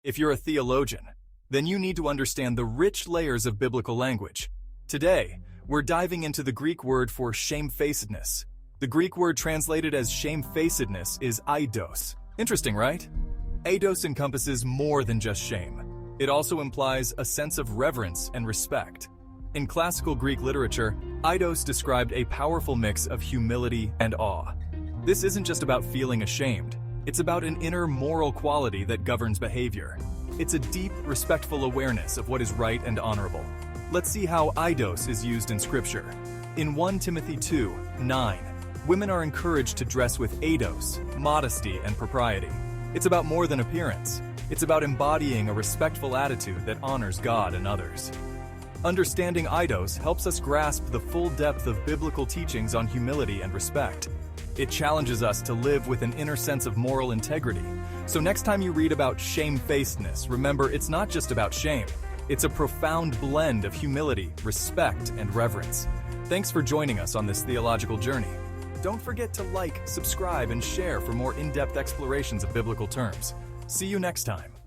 If you're a theologian, then you need to understand the rich layers of biblical language. Today, we're diving into the Greek word for shamefacedness. The Greek word translated as shamefacedness is aidos. Interesting, right? Aidos encompasses more than just shame. It also implies a sense of reverence and respect. In classical Greek literature, Aidos described a powerful mix of humility and awe. This isn't just about feeling ashamed. It's about an inner moral quality that governs behavior. It's a deep, respectful awareness of what is right and honorable. Let's see how Aidos is used in Scripture. In 1 Timothy 2:9, women are encouraged to dress with Aidos, modesty, and propriety. It's about more than appearance. It's about embodying a respectful attitude that honors God and others. Understanding Aidos helps us grasp the full depth of biblical teachings on humility and respect. It challenges us to live with an inner sense of moral integrity. So next time you read about shamefacedness, remember it's not just about shame. It's a profound blend of humility, respect, and reverence. Thanks for joining us on this theological journey. Don't forget to like, subscribe, and share for more in-depth explorations of biblical terms. See you next time.